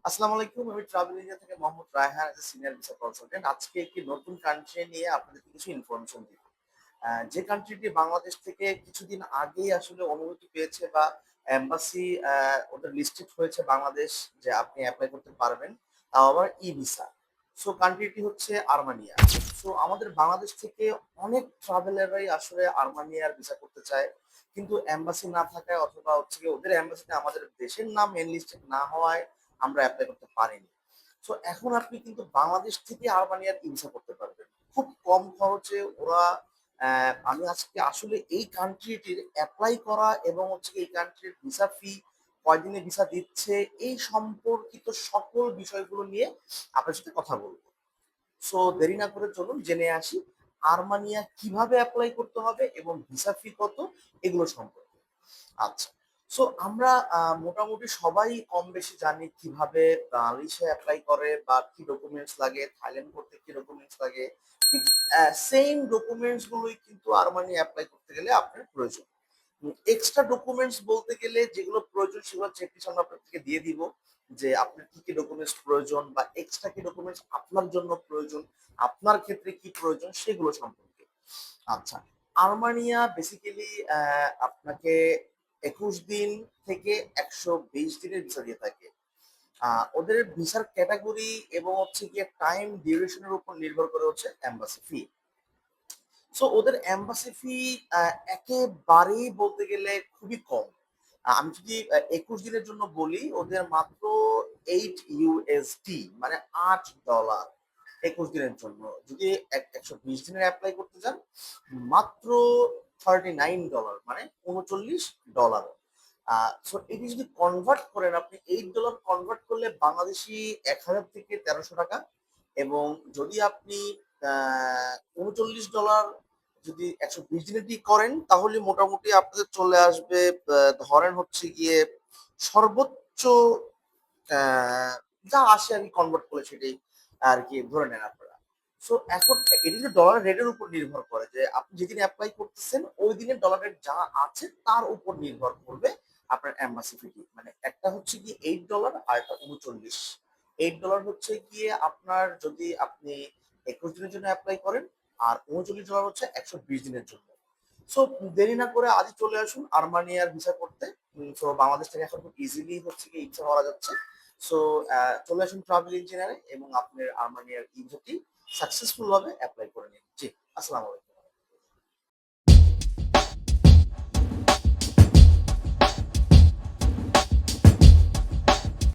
আসসালামু আলাইকুম। আমি ট্রাভেল এজেন্ট থেকে Mohammad Raihan as a senior visa consultant. আজকে একটি নতুন কান্ট্রি নিয়ে আপনাদেরকে কিছু ইনফরমেশন দিব। যে কান্ট্রিটি বাংলাদেশ থেকে কিছুদিন আগেই আসলে অনুমতি পেয়েছে বা এম্বাসি ওদের লিস্টেড হয়েছে বাংলাদেশ যে আপনি এপ্লাই করতে পারবেন। তাও আবার ই-ভিসা। সো কান্ট্রিটি হচ্ছে আর্মেনিয়া। সো আমাদের বাংলাদেশ থেকে অনেক ট্রাভেলাররাই আসলে আর্মেনিয়ার ভিসা করতে চায়। কিন্তু এম্বাসি না থাকায় অথবা হচ্ছে গিয়ে ওদের এম্বাসিতে আমাদের দেশের নাম মেইন লিস্টেড না হওয়ায় আমরা এপ্লাই করতে পারিনি। সো এখন আপনি কিন্তু বাংলাদেশ থেকে আলবানিয়ার ই-ভিসা করতে পারবেন। খুব কম খরচে ওরা আমি আজকে আসলে এই কান্ট্রিটির এপ্লাই করা এবং হচ্ছে এই কান্ট্রির ভিসা ফি, কয়দিনে ভিসা দিচ্ছে, এই সম্পর্কিত সকল বিষয়গুলো নিয়ে আপনার সাথে কথা বলব। সো দেরি না করে চলুন জেনে আসি আর্মানিয়া কিভাবে এপ্লাই করতে হবে এবং ভিসা ফি কত এগুলো সম্পর্কে। আচ্ছা। সো আমরা মোটামুটি সবাই কম বেশি জানি কিভাবে বাংলাদেশে এপ্লাই করে বা কি ডকুমেন্টস লাগে, থাইল্যান্ড করতে কি ডকুমেন্টস লাগে। ঠিক সেইম ডকুমেন্টস গুলোই কিন্তু আর্মানি এপ্লাই করতে গেলে আপনার প্রয়োজন। এক্সট্রা ডকুমেন্টস বলতে গেলে যেগুলো প্রয়োজন সেগুলো চেকলিস্ট আমরা আপনাদেরকে দিয়ে দিব যে আপনার কি কি ডকুমেন্টস প্রয়োজন বা এক্সট্রা কি ডকুমেন্টস আপনার জন্য প্রয়োজন, আপনার ক্ষেত্রে কি প্রয়োজন সেগুলো সম্পর্কে। আচ্ছা, আর্মানিয়া বেসিক্যালি আপনাকে ২১ দিন থেকে ১২০ দিনের ভিসা দিয়ে থাকে। ওদের ভিসার ক্যাটেগরি এবং হচ্ছে গিয়ে টাইম ডিউরেশন এর উপর নির্ভর করে হচ্ছে এম্বাসি ফি। সো ওদের এম্বাসি ফি একেবারেই বলতে গেলে খুবই কম। আমি যদি ২১ দিনের জন্য বলি ওদের মাত্র ৮ ইউএসডি মানে $৮ ২১ দিনের জন্য। যদি ১২০ দিনের এপ্লাই করতে যান মাত্র $39 মানে $৩৯। সো এটি যদি কনভার্ট করেন আপনি $8 কনভার্ট করলে বাংলাদেশী ১,০০০ থেকে ১৩০০ টাকা এবং যদি আপনি $৩৯ যদি ১২০ দিনেরটি করেন তাহলে মোটামুটি আপনাদের চলে আসবে ধরেন হচ্ছে গিয়ে সর্বোচ্চ আ যা আসে আরকি কনভার্ট করলে সেটাই আরকি ধরে নেন আপনারা। সো এখন এটি কিন্তু ডলারের রেটের উপর নির্ভর করে যে আপনি যেদিন এপ্লাই করতেছেন ওই দিনের ডলার রেট যা আছে তার উপর নির্ভর করবে আপনার এম্বাসি ফিটি। মানে একটা হচ্ছে গিয়ে $8 আর একটা ৩৯। $8 হচ্ছে গিয়ে আপনার যদি আপনি ২১ দিনের জন্য এপ্লাই করেন আর $৩৯ হচ্ছে ১২০ দিনের জন্য। সো দেরি না করে আজই চলে আসুন আর্মানিয়ার ভিসা করতে। সো বাংলাদেশ থেকে এখন খুব ইজিলি হচ্ছে গিয়ে ভিসা করা যাচ্ছে। সো চলে আসুন ট্রাভেল ইঞ্জিনিয়ারে এবং আপনার আর্মানিয়ার ই ভিসাটি সাকসেসফুল ভাবে এপ্লাই করে নিন। জি, আসসালামু আলাইকুম।